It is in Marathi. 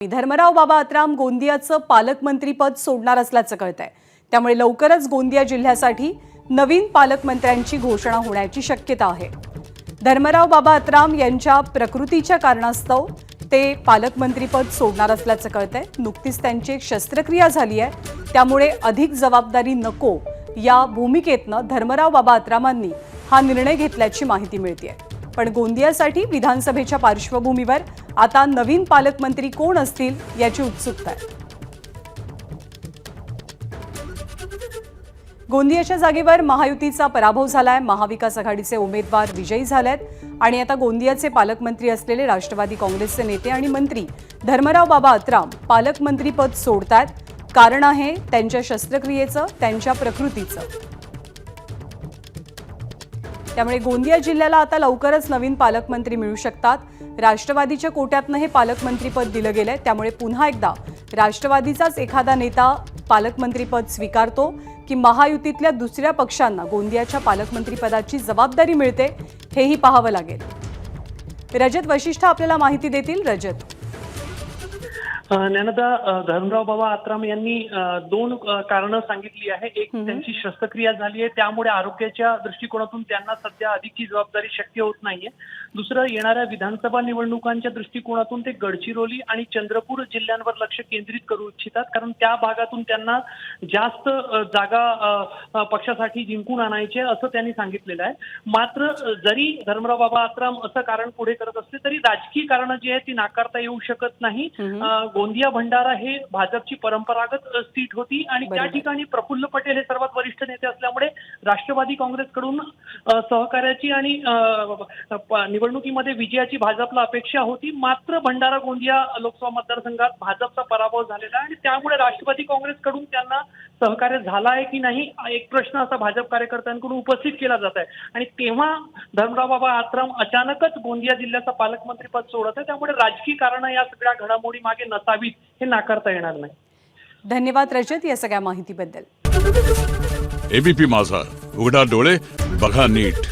धर्मराव बाबा अत्राम गोंदियाचं पालकमंत्रीपद सोडणार असल्याचं कळतंय। त्यामुळे लवकरच गोंदिया जिल्ह्यासाठी नवीन पालकमंत्र्यांची घोषणा होण्याची शक्यता आहे। धर्मराव बाबा अत्राम यांच्या प्रकृतीच्या कारणास्तव ते पालकमंत्रीपद सोडणार असल्याचं कळतंय। नुकतीच त्यांची एक शस्त्रक्रिया झाली आहे, त्यामुळे अधिक जबाबदारी नको या भूमिकेतनं धर्मराव बाबा अत्रामांनी हा निर्णय घेतल्याची माहिती मिळतेय। पण गोंदियासाठी विधानसभेच्या पार्श्वभूमीवर आता नवीन पालकमंत्री कोण असतील याची उत्सुकता आहे। गोंदियाच्या जागेवर महायुतीचा पराभव झालाय। महाविकास आघाडीचे उमेदवार विजयी झालेत आणि आता गोंदियाचे पालकमंत्री असलेले राष्ट्रवादी काँग्रेसचे नेते आणि मंत्री धर्मराव बाबा अत्राम पालकमंत्रीपद सोडतात। कारण आहे त्यांच्या शस्त्रक्रियेचं, त्यांच्या प्रकृतीचं। त्यामुळे गोंदिया जिल्ह्याला आता लवकरच नवीन पालकमंत्री मिळू शकतात। राष्ट्रवादीच्या कोट्यातनं हे पालकमंत्रीपद दिलं गेलंय, त्यामुळे पुन्हा एकदा राष्ट्रवादीचाच एखादा नेता पालकमंत्रीपद स्वीकारतो की महायुतीतल्या दुसऱ्या पक्षांना गोंदियाच्या पालकमंत्रीपदाची जबाबदारी मिळते, हेही पाहावं लागेल। रजत वशिष्ठ आपल्याला माहिती देतील। रजत, ज्ञानदा, धर्मराव बाबा अत्राम यांनी दोन कारणं सांगितली आहे। एक, त्यांची शस्त्रक्रिया झाली आहे, त्यामुळे आरोग्याच्या दृष्टिकोनातून त्यांना सध्या अधिकची जबाबदारी शक्य होत नाहीये। दुसरं, येणाऱ्या विधानसभा निवडणुकांच्या दृष्टिकोनातून ते गडचिरोली आणि चंद्रपूर जिल्ह्यांवर लक्ष केंद्रित करू इच्छितात, कारण त्या भागातून त्यांना जास्त जागा पक्षासाठी जिंकून आणायचे असं त्यांनी सांगितलेलं आहे। मात्र जरी धर्मराव बाबा अत्राम असं कारण पुढे करत असले तरी राजकीय कारणं जी आहेत ती नाकारता येऊ शकत नाही। गोंदिया भंडारा हे भाजपची परंपरागत सीट होती आणि त्या ठिकाणी प्रफुल्ल पटेल हे सर्वात वरिष्ठ नेते असल्यामुळे राष्ट्रवादी काँग्रेसकडून सहकार्याची आणि निवडणुकीमध्ये विजयाची भाजपला अपेक्षा होती। मात्र भंडारा गोंदिया लोकसभा मतदारसंघात भाजपचा पराभव झालेला आहे आणि त्यामुळे राष्ट्रवादी काँग्रेसकडून त्यांना सहकार्य झालं आहे की नाही एक प्रश्न असा भाजप कार्यकर्त्यांकडून उपस्थित केला जात आहे। आणि तेव्हा धर्मराव बाबा अत्राम अचानकच गोंदिया जिल्ह्याचं पालकमंत्रीपद सोडत आहे, त्यामुळे राजकीय कारणं या सगळ्या घडामोडी मागे नसावीत हे नाकारता येणार नाही। धन्यवाद रजत या सगळ्या माहितीबद्दल। एबीपी माझा, उघडा डोळे बघा नीट।